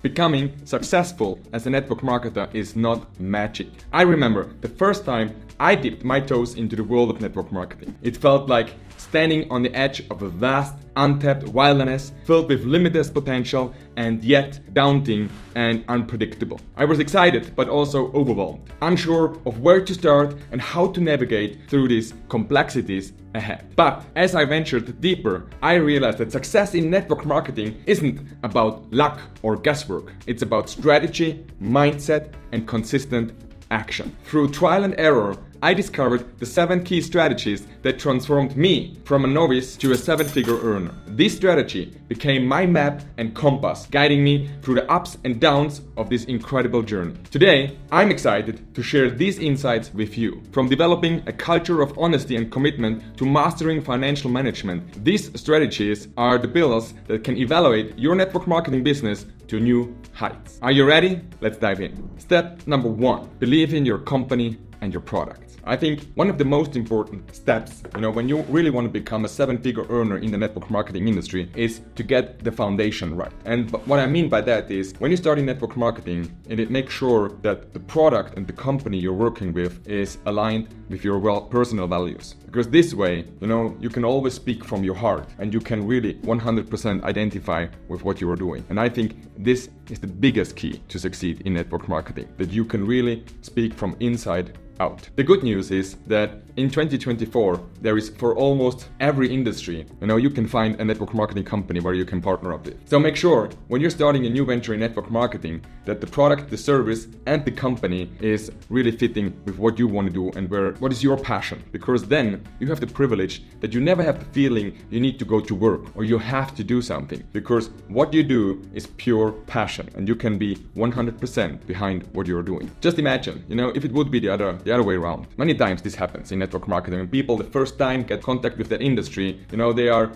Becoming successful as a network marketer is not magic. I remember the first time I dipped my toes into the world of network marketing. It felt like standing on the edge of a vast, untapped wilderness filled with limitless potential and yet daunting and unpredictable. I was excited but also overwhelmed, unsure of where to start and how to navigate through these complexities ahead. But as I ventured deeper, I realized that success in network marketing isn't about luck or guesswork. It's about strategy, mindset, and consistent action. Through trial and error, I discovered the 7 key strategies that transformed me from a novice to a 7-figure earner. This strategy became my map and compass, guiding me through the ups and downs of this incredible journey. Today, I'm excited to share these insights with you. From developing a culture of honesty and commitment to mastering financial management, these strategies are the pillars that can evaluate your network marketing business to new heights. Are you ready? Let's dive in. Step number 1, believe in your company and your product. I think one of the most important steps, when you really want to become a 7-figure earner in the network marketing industry is to get the foundation right. And what I mean by that is when you start in network marketing, it makes sure that the product and the company you're working with is aligned with your personal values. Because this way, you can always speak from your heart and you can really 100% identify with what you are doing. And I think this is the biggest key to succeed in network marketing, that you can really speak from inside out. The good news is that in 2024, there is for almost every industry, you can find a network marketing company where you can partner up with. So make sure when you're starting a new venture in network marketing that the product, the service, and the company is really fitting with what you want to do and what is your passion. Because then you have the privilege that you never have the feeling you need to go to work or you have to do something. Because what you do is pure passion and you can be 100% behind what you're doing. Just imagine, if it would be the other way around. Many times this happens in network marketing. When people the first time get contact with that industry,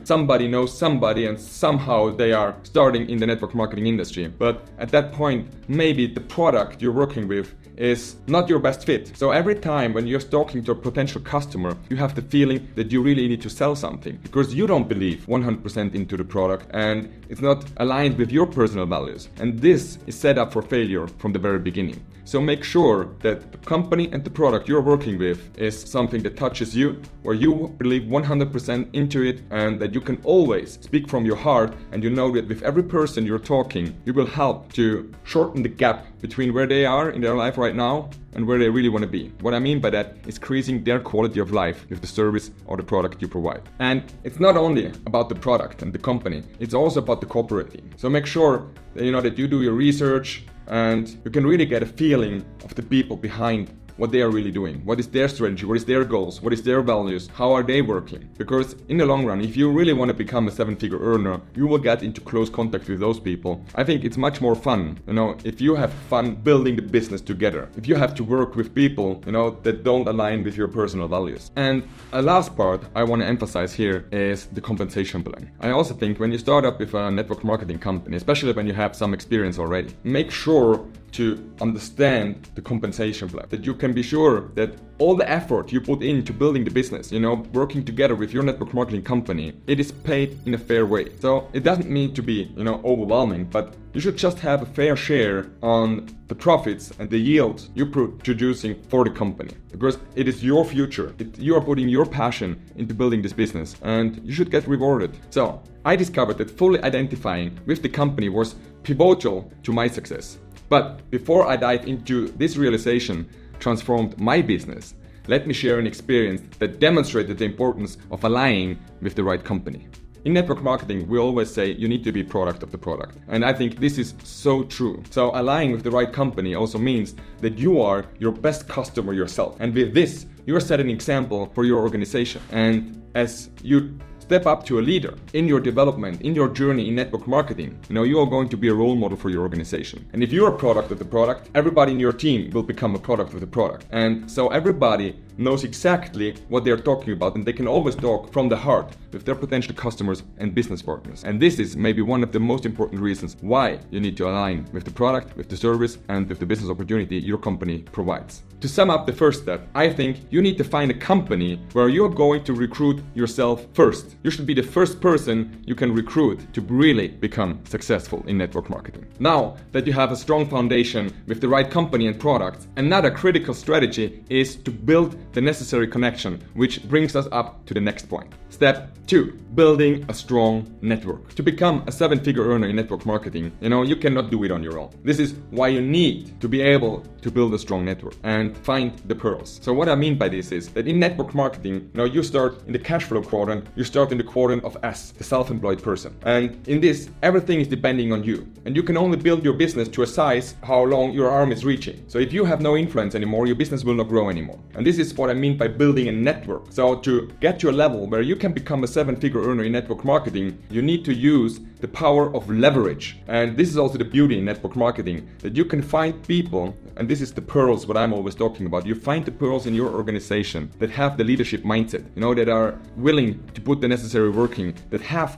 somebody knows somebody and somehow they are starting in the network marketing industry. But at that point, maybe the product you're working with is not your best fit. So every time when you're talking to a potential customer, you have the feeling that you really need to sell something because you don't believe 100% into the product and it's not aligned with your personal values. And this is set up for failure from the very beginning. So make sure that the company and the product you're working with is something that touches you, where you believe 100% into it, and that you can always speak from your heart, and you know that with every person you're talking, you will help to shorten the gap between where they are in their life right now and where they really want to be. What I mean by that is increasing their quality of life with the service or the product you provide. And it's not only about the product and the company, it's also about the corporate team. So make sure that, that you do your research and you can really get a feeling of the people behind what they are really doing. What is their strategy? What is their goals? What is their values? How are they working? Because in the long run, if you really want to become a 7-figure earner, you will get into close contact with those people. I think it's much more fun, if you have fun building the business together. If you have to work with people, that don't align with your personal values. And a last part I want to emphasize here is the compensation plan. I also think when you start up with a network marketing company, especially when you have some experience already, make sure to understand the compensation plan, that you can be sure that all the effort you put into building the business, working together with your network marketing company, it is paid in a fair way. So it doesn't mean to be, overwhelming, but you should just have a fair share on the profits and the yields you're producing for the company, because it is your future. You are putting your passion into building this business and you should get rewarded. So I discovered that fully identifying with the company was pivotal to my success. But before I dive into this realization transformed my business, let me share an experience that demonstrated the importance of aligning with the right company. In network marketing, we always say you need to be product of the product. And I think this is so true. So aligning with the right company also means that you are your best customer yourself. And with this, you are setting an example for your organization. And as you step up to a leader in your development, in your journey in network marketing, you are going to be a role model for your organization. And if you're a product of the product, everybody in your team will become a product of the product. And so everybody knows exactly what they're talking about, and they can always talk from the heart with their potential customers and business partners. And this is maybe one of the most important reasons why you need to align with the product, with the service, and with the business opportunity your company provides. To sum up the first step, I think you need to find a company where you're going to recruit yourself first. You should be the first person you can recruit to really become successful in network marketing. Now that you have a strong foundation with the right company and products, another critical strategy is to build the necessary connection, which brings us up to the next point. Step 2. Building a strong network. To become a 7-figure earner in network marketing, you cannot do it on your own. This is why you need to be able to build a strong network and find the pearls. So what I mean by this is that in network marketing, you start in the cash flow quadrant, you start in the quadrant of S, the self-employed person. And in this, everything is depending on you. And you can only build your business to a size how long your arm is reaching. So if you have no influence anymore, your business will not grow anymore. And this is what I mean by building a network. So to get to a level where you can become a 7-figure earner in network marketing, you need to use the power of leverage. And this is also the beauty in network marketing, that you can find people, and this is the pearls what I'm always talking about. You find the pearls in your organization that have the leadership mindset, that are willing to put the necessary work in, that have,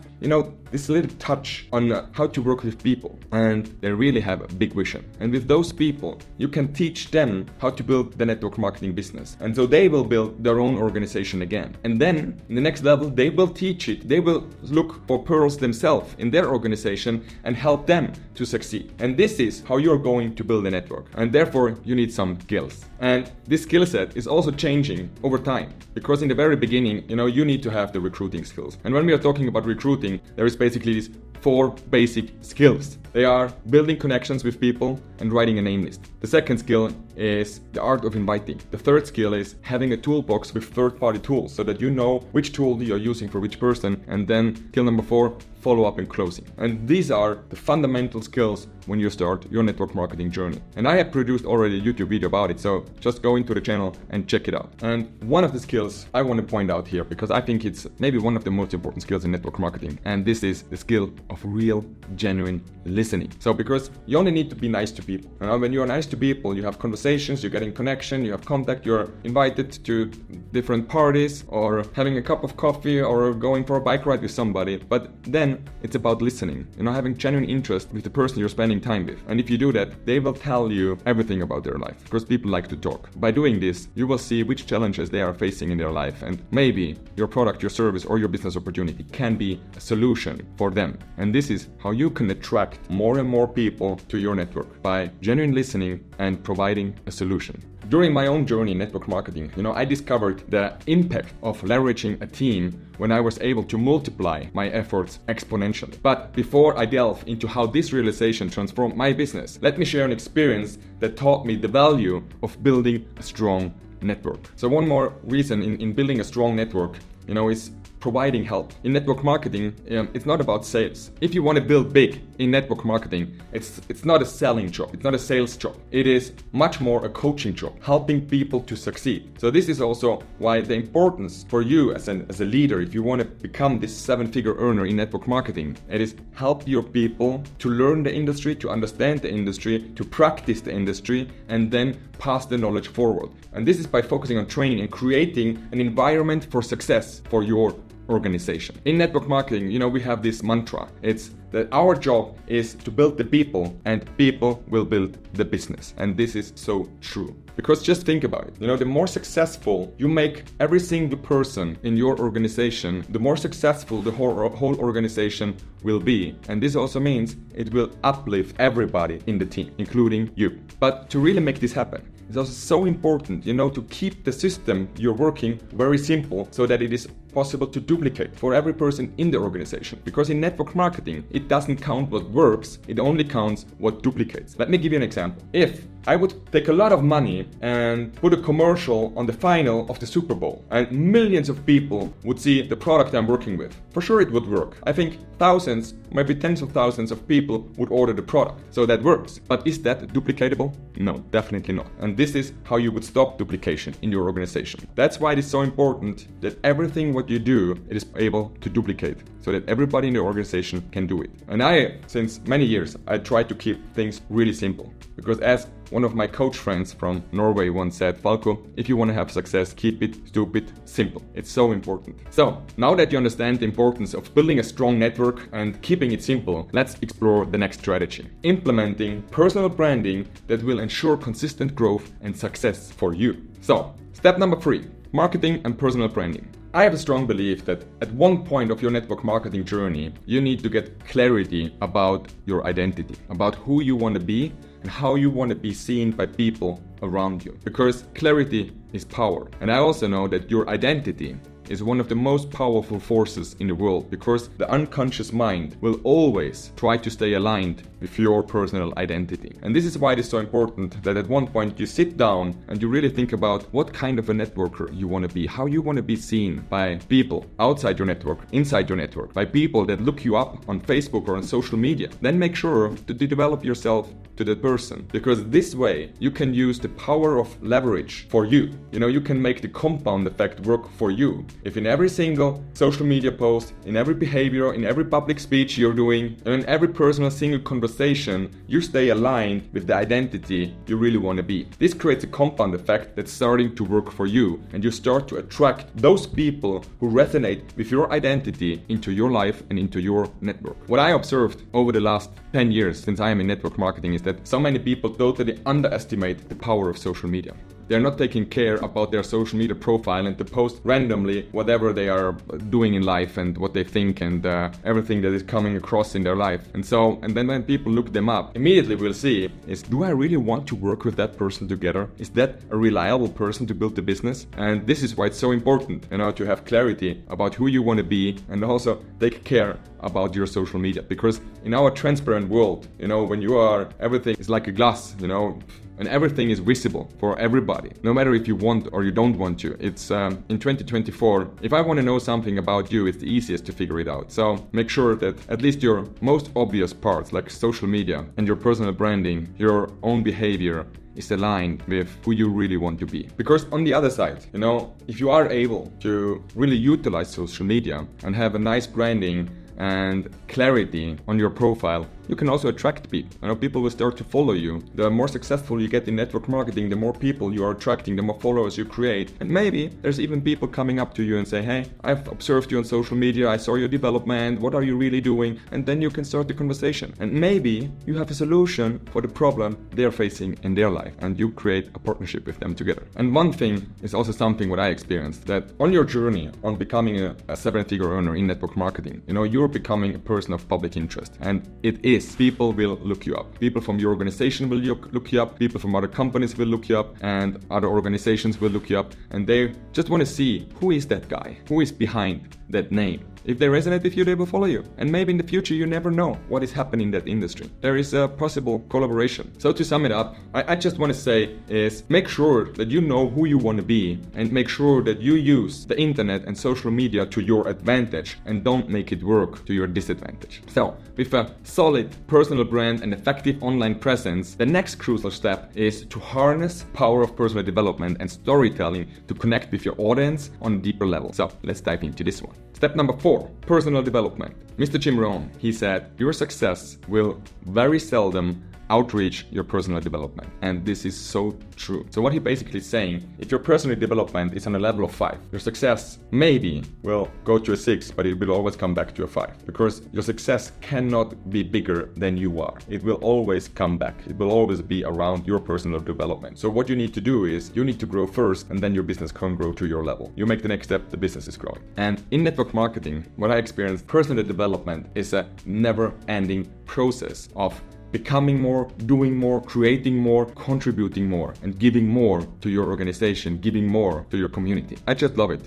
this little touch on how to work with people, and they really have a big vision. And with those people, you can teach them how to build the network marketing business. And so they will build their own organization again. And then in the next level, they will teach it. They will look for pearls themselves in their organization and help them to succeed. And this is how you're going to build a network. And therefore, you need some skills. And this skill set is also changing over time, because in the very beginning, you need to have the recruiting skills. And when we are talking about recruiting, there is basically these 4 basic skills. They are building connections with people and writing a name list. The second skill is the art of inviting. The third skill is having a toolbox with third-party tools so that you know which tool you're using for which person. And then skill number 4, follow up and closing. And these are the fundamental skills when you start your network marketing journey. And I have produced already a YouTube video about it, so just go into the channel and check it out. And one of the skills I want to point out here, because I think it's maybe one of the most important skills in network marketing, and this is the skill of real, genuine listening. So because you only need to be nice to people. When you are nice to people, you have conversations, you're getting connection, you have contact, you're invited to different parties, or having a cup of coffee, or going for a bike ride with somebody. But then it's about listening, having genuine interest with the person you're spending time with. And if you do that, they will tell you everything about their life, because people like to talk. By doing this, you will see which challenges they are facing in their life, and maybe your product, your service, or your business opportunity can be a solution for them. And this is how you can attract more and more people to your network, by genuine listening and providing a solution. During my own journey in network marketing, I discovered the impact of leveraging a team when I was able to multiply my efforts exponentially. But before I delve into how this realization transformed my business, let me share an experience that taught me the value of building a strong network. So one more reason in building a strong network, is providing help. In network marketing, it's not about sales. If you want to build big in network marketing, it's not a selling job, it's not a sales job. It is much more a coaching job, helping people to succeed. So this is also why the importance for you as a leader, if you want to become this 7-figure earner in network marketing, it is help your people to learn the industry, to understand the industry, to practice the industry, and then pass the knowledge forward. And this is by focusing on training and creating an environment for success for your organization. In network marketing, we have this mantra. It's that our job is to build the people, and people will build the business. And this is so true. Because just think about it. The more successful you make every single person in your organization, the more successful the whole organization will be. And this also means it will uplift everybody in the team, including you. But to really make this happen, it's also so important, to keep the system you're working very simple, so that it is possible to duplicate for every person in the organization. Because in network marketing, it doesn't count what works, it only counts what duplicates. Let me give you an example. If I would take a lot of money and put a commercial on the final of the Super Bowl, and millions of people would see the product I'm working with, for sure it would work. I think thousands, maybe tens of thousands of people would order the product. So that works. But is that duplicatable? No, definitely not. And this is how you would stop duplication in your organization. That's why it is so important that everything what what you do, it is able to duplicate so that everybody in the organization can do it. And since many years, I try to keep things really simple, because as one of my coach friends from Norway once said, Falko, if you want to have success, keep it stupid simple. It's so important. So now that you understand the importance of building a strong network and keeping it simple, let's explore the next strategy. Implementing personal branding that will ensure consistent growth and success for you. So step number 3, marketing and personal branding. I have a strong belief that at one point of your network marketing journey, you need to get clarity about your identity, about who you want to be and how you want to be seen by people around you. Because clarity is power. And I also know that your identity is one of the most powerful forces in the world, because the unconscious mind will always try to stay aligned with your personal identity. And this is why it is so important that at one point you sit down and you really think about what kind of a networker you want to be, how you want to be seen by people outside your network, inside your network, by people that look you up on Facebook or on social media. Then make sure to develop yourself to that person, because this way you can use the power of leverage for you. You can make the compound effect work for you. If in every single social media post, in every behavior, in every public speech you're doing, and in every personal single conversation, you stay aligned with the identity you really want to be. This creates a compound effect that's starting to work for you, and you start to attract those people who resonate with your identity into your life and into your network. What I observed over the last 10 years since I am in network marketing is that so many people totally underestimate the power of social media. They're not taking care about their social media profile and to post randomly whatever they are doing in life and what they think and everything that is coming across in their life. And then when people look them up, immediately we'll see is, do I really want to work with that person together? Is that a reliable person to build the business? And this is why it's so important, to have clarity about who you want to be, and also take care about your social media. Because in our transparent world, when you are, everything is like a glass, and everything is visible for everybody, no matter if you want or you don't want to. It's in 2024, if I want to know something about you, it's the easiest to figure it out. So make sure that at least your most obvious parts, like social media and your personal branding, your own behavior, is aligned with who you really want to be. Because on the other side, if you are able to really utilize social media and have a nice branding and clarity on your profile, you can also attract people. People will start to follow you. The more successful you get in network marketing, the more people you are attracting, the more followers you create. And maybe there's even people coming up to you and say, hey, I've observed you on social media, I saw your development, what are you really doing? And then you can start the conversation. And maybe you have a solution for the problem they're facing in their life, and you create a partnership with them together. And one thing is also something what I experienced, that on your journey on becoming a 7-figure earner in network marketing, you're becoming a person of public interest. And it is. People will look you up. People from your organization will look you up. People from other companies will look you up, and other organizations will look you up. And they just want to see, who is that guy? Who is behind that name? If they resonate with you, they will follow you. And maybe in the future, you never know what is happening in that industry. There is a possible collaboration. So to sum it up, I just want to say is, make sure that you know who you want to be, and make sure that you use the internet and social media to your advantage, and don't make it work to your disadvantage. So with a solid personal brand and effective online presence, the next crucial step is to harness power of personal development and storytelling to connect with your audience on a deeper level. So let's dive into this one. Step number 4, personal development. Mr. Jim Rohn, he said, your success will very seldom outreach your personal development. And this is so true. So what he basically is saying, if your personal development is on a level of 5, your success maybe will go to a 6, but it will always come back to a 5, because your success cannot be bigger than you are. It will always come back. It will always be around your personal development. So what you need to do is, you need to grow first, and then your business can grow to your level. You make the next step, the business is growing. And in network marketing, what I experienced, personal development is a never-ending process of becoming more, doing more, creating more, contributing more, and giving more to your organization, giving more to your community. I just love it.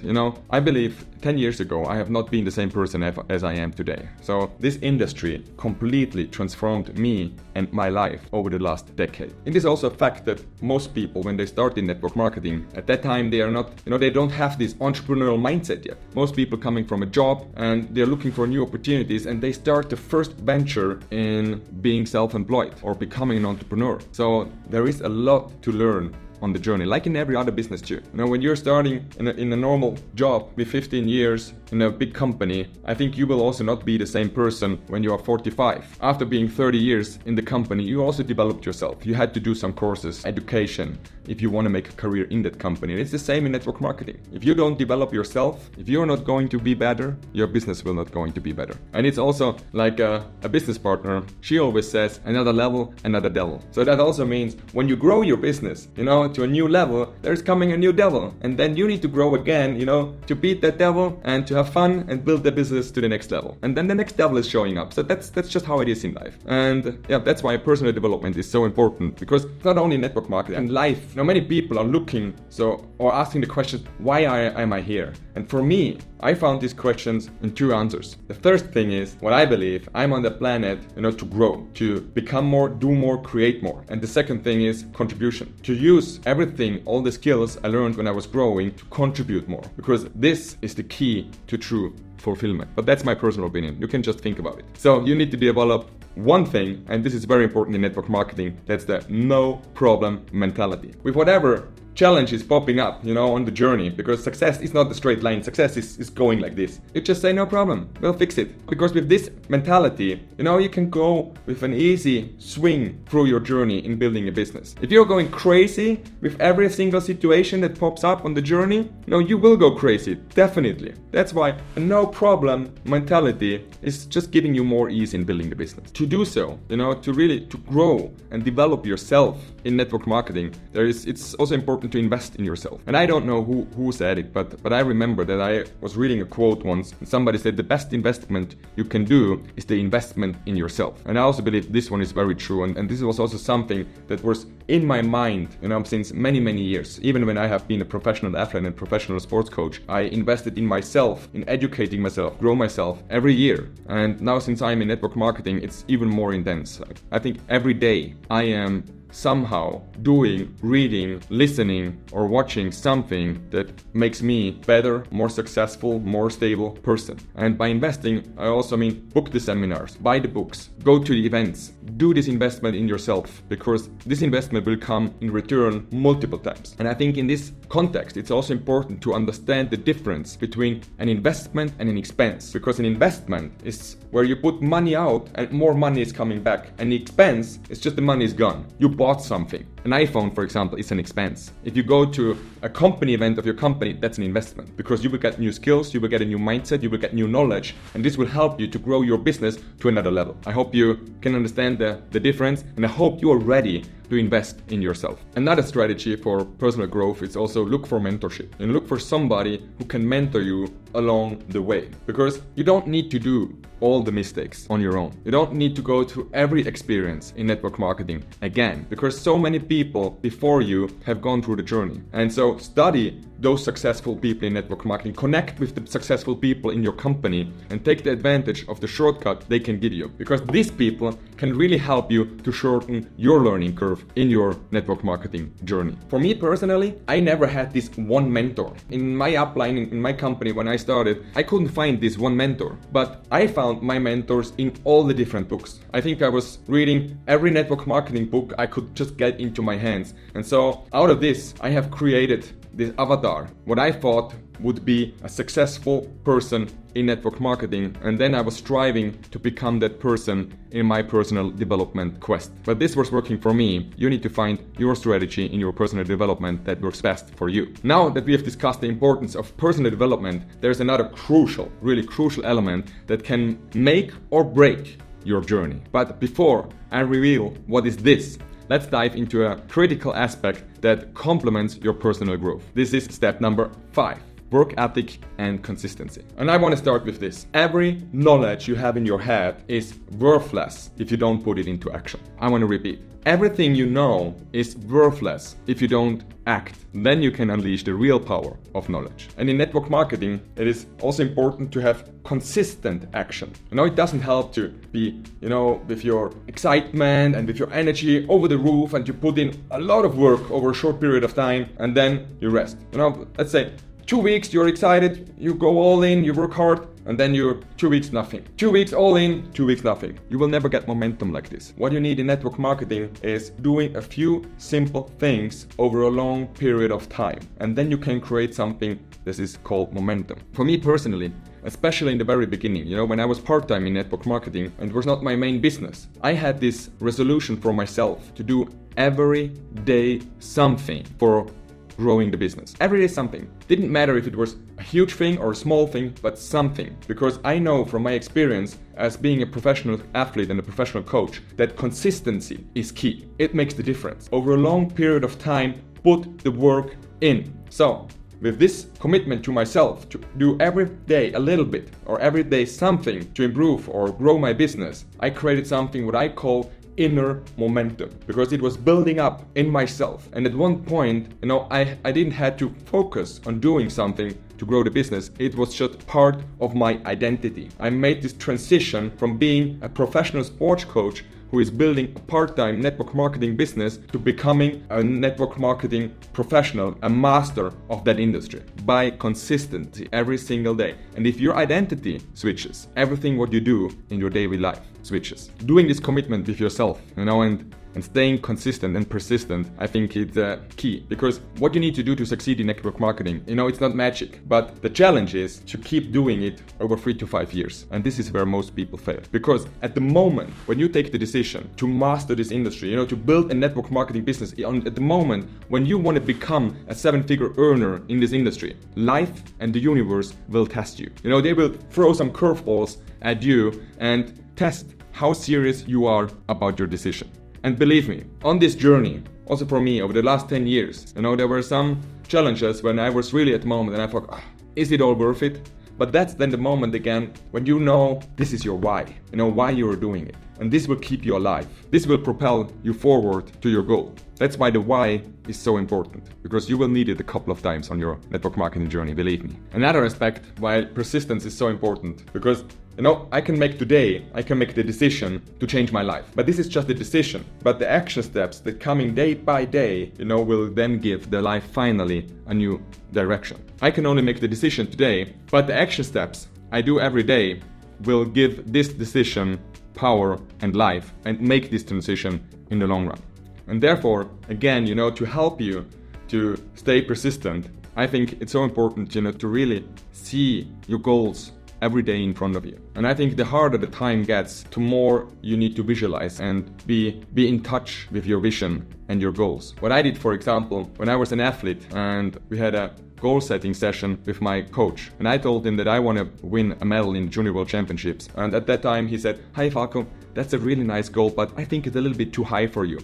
I believe 10 years ago, I have not been the same person as I am today. So this industry completely transformed me and my life over the last decade. It is also a fact that most people, when they start in network marketing, at that time they are not, they don't have this entrepreneurial mindset yet. Most people coming from a job, and they're looking for new opportunities, and they start the first venture in being self-employed or becoming an entrepreneur. So there is a lot to learn on the journey, like in every other business too. When you're starting in a normal job with 15 years in a big company, I think you will also not be the same person when you are 45. After being 30 years in the company, you also developed yourself. You had to do some courses, education, if you want to make a career in that company. And it's the same in network marketing. If you don't develop yourself, if you're not going to be better, your business will not going to be better. And it's also like a business partner. She always says, another level, another devil. So that also means when you grow your business, to a new level, there's coming a new devil. And then you need to grow again, to beat that devil and to have fun and build the business to the next level. And then the next devil is showing up. So that's just how it is in life. And yeah, that's why personal development is so important, because not only network marketing, in life, many people are looking or asking the question, why am I here? And for me, I found these questions in two answers. The first thing is, what I believe, I'm on the planet, to grow, to become more, do more, create more. And the second thing is contribution. To use everything, all the skills I learned when I was growing to contribute more. Because this is the key to true fulfillment. But that's my personal opinion. You can just think about it. So you need to develop one thing, and this is very important in network marketing, that's the no problem mentality. With whatever challenge is popping up, on the journey, because success is not a straight line. Success is going like this. You just say, no problem, we'll fix it. Because with this mentality, you can go with an easy swing through your journey in building a business. If you're going crazy with every single situation that pops up on the journey, you will go crazy, definitely. That's why a no problem mentality is just giving you more ease in building the business. To do so, to grow and develop yourself in network marketing, it's also important to invest in yourself. And I don't know who said it, but I remember that I was reading a quote once, and somebody said the best investment you can do is the investment in yourself. And I also believe this one is very true, and this was also something that was in my mind, since many years. Even when I have been a professional athlete and professional sports coach, I invested in myself, in educating myself, grow myself every year. And now since I'm in network marketing, it's even more intense. I think every day I am somehow doing, reading, listening, or watching something that makes me better, more successful, more stable person. And by investing, I also mean book the seminars, buy the books, go to the events, do this investment in yourself, because this investment will come in return multiple times. And I think in this context, it's also important to understand the difference between an investment and an expense, because an investment is where you put money out and more money is coming back. An expense is just the money is gone. You bought something. An iPhone, for example, is an expense. If you go to a company event of your company, that's an investment, because you will get new skills, you will get a new mindset, you will get new knowledge, and this will help you to grow your business to another level. I hope you can understand the difference, and I hope you are ready to invest in yourself. Another strategy for personal growth is also look for mentorship and look for somebody who can mentor you along the way, because you don't need to do all the mistakes on your own. You don't need to go through every experience in network marketing again, because so many people before you have gone through the journey. And so study those successful people in network marketing, connect with the successful people in your company, and take the advantage of the shortcut they can give you, because these people can really help you to shorten your learning curve in your network marketing journey. For me personally, I never had this one mentor. In my upline, in my company when I started, I couldn't find this one mentor, but I found my mentors in all the different books. I think I was reading every network marketing book I could just get into my hands. And so out of this, I have created this avatar, what I thought would be a successful person in network marketing, and then I was striving to become that person in my personal development quest. But this was working for me. You need to find your strategy in your personal development that works best for you. Now that we have discussed the importance of personal development, there's another crucial, really crucial element that can make or break your journey. But before I reveal what is this, let's dive into a critical aspect that complements your personal growth. This is step number 5. Work ethic and consistency. And I want to start with this. Every knowledge you have in your head is worthless if you don't put it into action. I want to repeat. Everything you know is worthless if you don't act. Then you can unleash the real power of knowledge. And in network marketing, it is also important to have consistent action. It doesn't help to be, with your excitement and with your energy over the roof, and you put in a lot of work over a short period of time and then you rest. Let's say 2 weeks, you're excited, you go all in, you work hard, and then you're 2 weeks nothing. 2 weeks all in, 2 weeks nothing. You will never get momentum like this. What you need in network marketing is doing a few simple things over a long period of time, and then you can create something that is called momentum. For me personally, especially in the very beginning, when I was part-time in network marketing and it was not my main business, I had this resolution for myself to do every day something for growing the business. Every day something. Didn't matter if it was a huge thing or a small thing, but something. Because I know from my experience as being a professional athlete and a professional coach that consistency is key. It makes the difference. Over a long period of time, put the work in. So, with this commitment to myself to do every day a little bit or every day something to improve or grow my business, I created something what I call inner momentum, because it was building up in myself. And at one point, I didn't have to focus on doing something to grow the business. It was just part of my identity. I made this transition from being a professional sports coach who is building a part-time network marketing business to becoming a network marketing professional, a master of that industry by consistency every single day. And if your identity switches, everything what you do in your daily life switches. Doing this commitment with yourself, and staying consistent and persistent, I think it's key. Because what you need to do to succeed in network marketing, it's not magic. But the challenge is to keep doing it over 3 to 5 years. And this is where most people fail. Because at the moment when you take the decision to master this industry, to build a network marketing business, at the moment when you want to become a 7-figure earner in this industry, life and the universe will test you. They will throw some curveballs at you and test how serious you are about your decision. And believe me, on this journey, also for me over the last 10 years, there were some challenges when I was really at the moment and I thought, is it all worth it? But that's then the moment again when this is your why, why you are doing it. And this will keep you alive. This will propel you forward to your goal. That's why the why is so important, because you will need it a couple of times on your network marketing journey, believe me. Another aspect why persistence is so important, because I can make the decision to change my life. But this is just a decision. But the action steps that coming day by day, will then give the life finally a new direction. I can only make the decision today, but the action steps I do every day will give this decision power and life and make this transition in the long run. And therefore, again, to help you to stay persistent, I think it's so important, to really see your goals every day in front of you. And I think the harder the time gets, the more you need to visualize and be in touch with your vision and your goals. What I did, for example, when I was an athlete and we had a goal setting session with my coach, and I told him that I want to win a medal in Junior World Championships. And at that time he said, "Hi Falko, that's a really nice goal, but I think it's a little bit too high for you."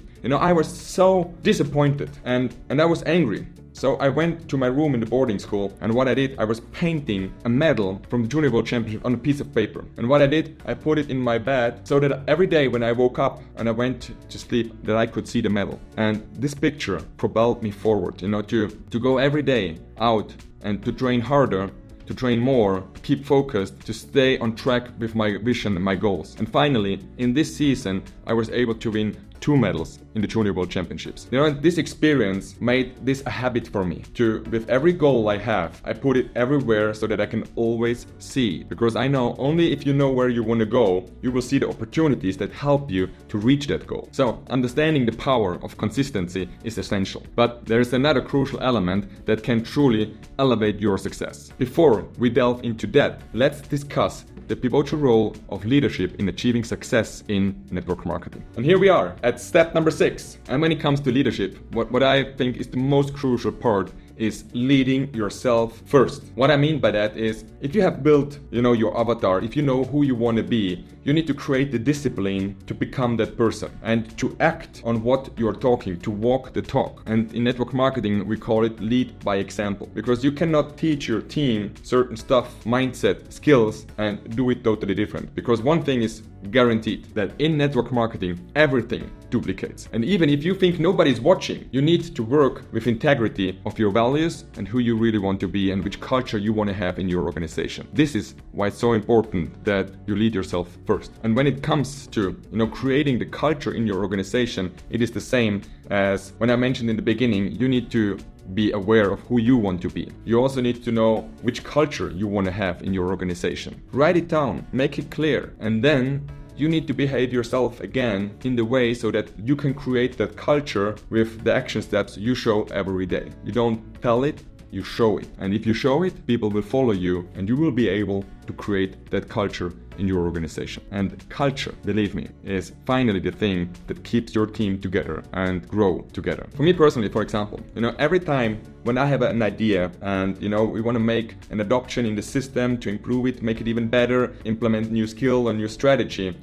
I was so disappointed and I was angry. So I went to my room in the boarding school, and what I did, I was painting a medal from the Junior World Championship on a piece of paper. And what I did, I put it in my bed so that every day when I woke up and I went to sleep, that I could see the medal. And this picture propelled me forward, to go every day out and to train harder, to train more, to keep focused, to stay on track with my vision and my goals. And finally, in this season, I was able to win 2 medals in the Junior World Championships. This experience made this a habit for me. With every goal I have, I put it everywhere so that I can always see. Because I know only if you know where you want to go, you will see the opportunities that help you to reach that goal. So understanding the power of consistency is essential. But there is another crucial element that can truly elevate your success. Before we delve into that, let's discuss the pivotal role of leadership in achieving success in network marketing. And here we are at step number 6. And when it comes to leadership, what I think is the most crucial part is leading yourself first. What I mean by that is, if you have built, your avatar, if you know who you want to be, you need to create the discipline to become that person and to act on what you're talking, to walk the talk. And in network marketing, we call it lead by example, because you cannot teach your team certain stuff, mindset, skills, and do it totally different. Because one thing is guaranteed, that in network marketing, everything duplicates. And even if you think nobody's watching, you need to work with integrity of your values and who you really want to be and which culture you want to have in your organization. This is why it's so important that you lead yourself first. And when it comes to, creating the culture in your organization, it is the same as when I mentioned in the beginning, you need to be aware of who you want to be. You also need to know which culture you want to have in your organization. Write it down, make it clear, and then you need to behave yourself again in the way so that you can create that culture with the action steps you show every day. You don't tell it, you show it. And if you show it, people will follow you and you will be able to create that culture in your organization. And culture, believe me, is finally the thing that keeps your team together and grow together. For me personally, for example, every time when I have an idea and, we want to make an adoption in the system to improve it, make it even better, implement new skill or new strategy,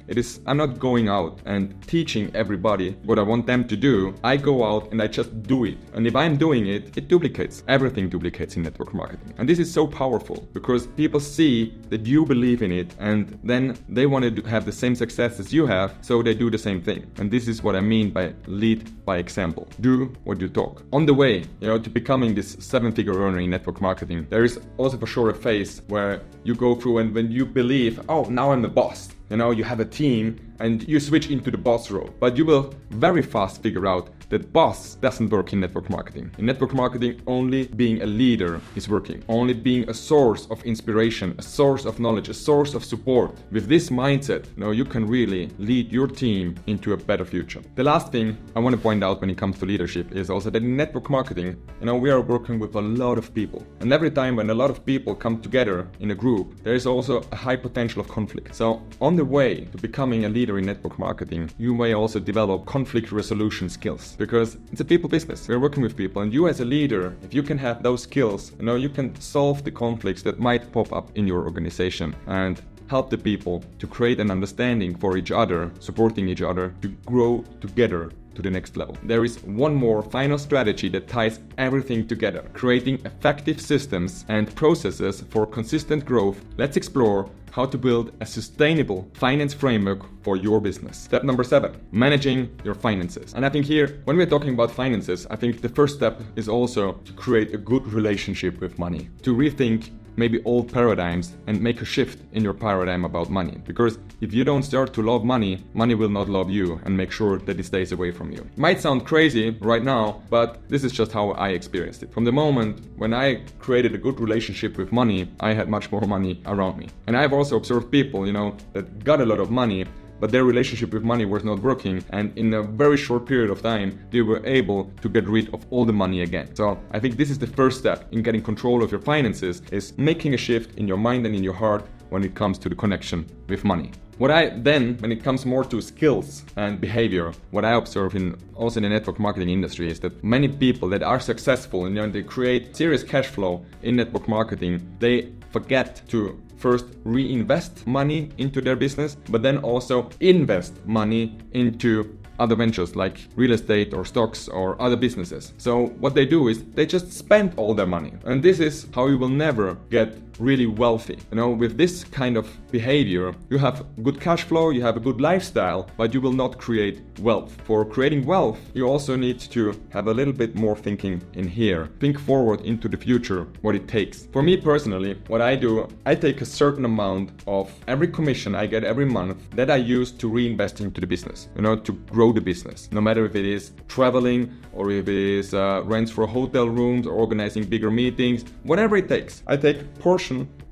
I'm not going out and teaching everybody what I want them to do. I go out and I just do it. And if I'm doing it, it duplicates. Everything duplicates in network marketing. And this is so powerful because people see that you believe in it and then they want to have the same success as you have, so they do the same thing. And this is what I mean by lead by example. Do what you talk. On the way, to becoming this 7-figure earner in network marketing, there is also for sure a phase where you go through and when you believe, oh, now I'm the boss. You have a team and you switch into the boss role. But you will very fast figure out that boss doesn't work in network marketing. In network marketing, only being a leader is working. Only being a source of inspiration, a source of knowledge, a source of support. With this mindset, you can really lead your team into a better future. The last thing I want to point out when it comes to leadership is also that in network marketing, we are working with a lot of people. And every time when a lot of people come together in a group, there is also a high potential of conflict. So on the way to becoming a leader in network marketing, you may also develop conflict resolution skills because it's a people business. We're working with people, and you as a leader, if you can have those skills, you can solve the conflicts that might pop up in your organization and help the people to create an understanding for each other, supporting each other to grow together to the next level. There is one more final strategy that ties everything together, creating effective systems and processes for consistent growth. Let's explore how to build a sustainable finance framework for your business. Step number 7, managing your finances. And I think here, when we're talking about finances, I think the first step is also to create a good relationship with money, to rethink maybe old paradigms and make a shift in your paradigm about money. Because if you don't start to love money, money will not love you and make sure that it stays away from you. It might sound crazy right now, but this is just how I experienced it. From the moment when I created a good relationship with money, I had much more money around me. And I've also observed people, that got a lot of money, but their relationship with money was not working, and in a very short period of time they were able to get rid of all the money again. So I think this is the first step in getting control of your finances, is making a shift in your mind and in your heart when it comes to the connection with money. When it comes more to skills and behavior, what I observe also in the network marketing industry is that many people that are successful and they create serious cash flow in network marketing, they forget to first reinvest money into their business, but then also invest money into other ventures like real estate or stocks or other businesses. So what they do is they just spend all their money. And this is how you will never get really wealthy. With this kind of behavior, you have good cash flow, you have a good lifestyle, but you will not create wealth. For creating wealth, you also need to have a little bit more thinking in here. Think forward into the future, what it takes. For me personally, what I do, I take a certain amount of every commission I get every month that I use to reinvest into the business, to grow the business. No matter if it is traveling or if it is rents for hotel rooms or organizing bigger meetings, whatever it takes. I take a portion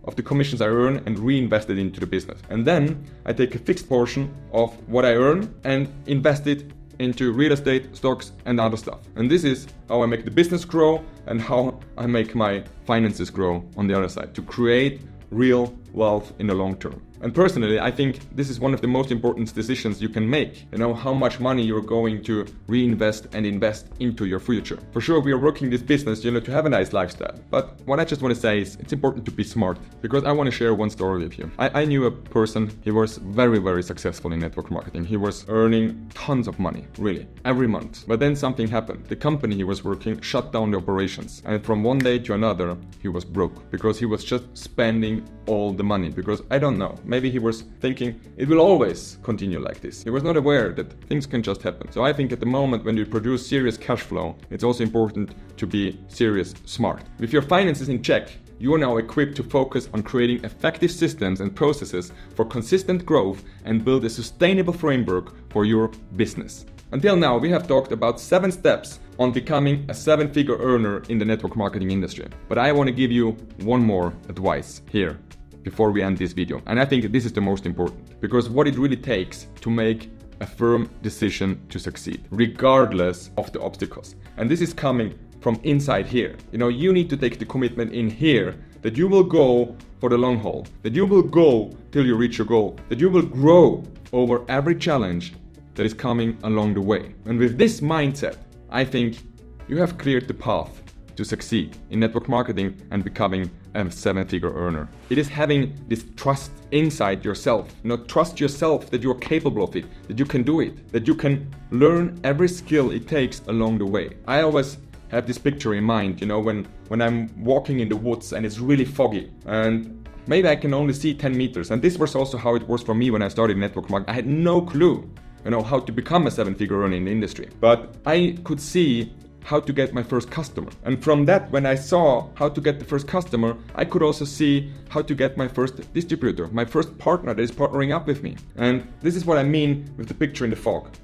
of the commissions I earn and reinvest it into the business. And then I take a fixed portion of what I earn and invest it into real estate, stocks, and other stuff. And this is how I make the business grow and how I make my finances grow on the other side, to create real wealth in the long term. And personally, I think this is one of the most important decisions you can make. How much money you're going to reinvest and invest into your future. For sure, we are working this business, to have a nice lifestyle. But what I just want to say is it's important to be smart, because I want to share one story with you. I knew a person, he was very, very successful in network marketing. He was earning tons of money, really, every month. But then something happened. The company he was working shut down the operations. And from one day to another, he was broke because he was just spending all the money. Because I don't know, maybe he was thinking it will always continue like this. He was not aware that things can just happen. So I think at the moment when you produce serious cash flow, it's also important to be serious smart. With your finances in check, you are now equipped to focus on creating effective systems and processes for consistent growth and build a sustainable framework for your business. Until now, we have talked about 7 steps on becoming a 7-figure earner in the network marketing industry. But I want to give you one more advice here before we end this video. And I think this is the most important, because what it really takes to make a firm decision to succeed, regardless of the obstacles. And this is coming from inside here. You need to take the commitment in here that you will go for the long haul, that you will go till you reach your goal, that you will grow over every challenge that is coming along the way. And with this mindset, I think you have cleared the path to succeed in network marketing and becoming a 7-figure earner. It is having this trust inside yourself. Trust yourself that you're capable of it, that you can do it, that you can learn every skill it takes along the way. I always have this picture in mind, when I'm walking in the woods and it's really foggy and maybe I can only see 10 meters. And this was also how it was for me when I started network marketing. I had no clue, how to become a 7-figure earner in the industry. But I could see how to get my first customer. And from that, when I saw how to get the first customer, I could also see how to get my first distributor, my first partner that is partnering up with me. And this is what I mean with the picture in the fog.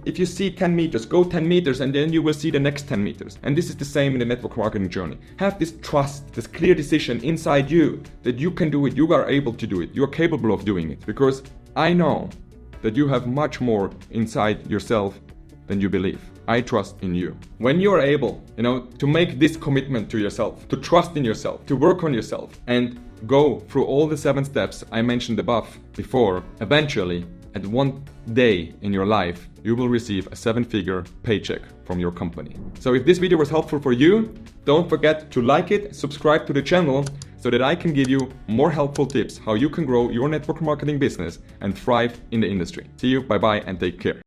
If you see 10 meters, go 10 meters and then you will see the next 10 meters. And this is the same in the network marketing journey. Have this trust, this clear decision inside you that you can do it, you are able to do it, you are capable of doing it. Because I know that you have much more inside yourself than you believe. I trust in you. When you are able, to make this commitment to yourself, to trust in yourself, to work on yourself, and go through all the 7 steps I mentioned before, eventually, at one day in your life, you will receive a 7-figure paycheck from your company. So if this video was helpful for you, don't forget to like it, subscribe to the channel, so that I can give you more helpful tips how you can grow your network marketing business and thrive in the industry. See you, bye-bye, and take care.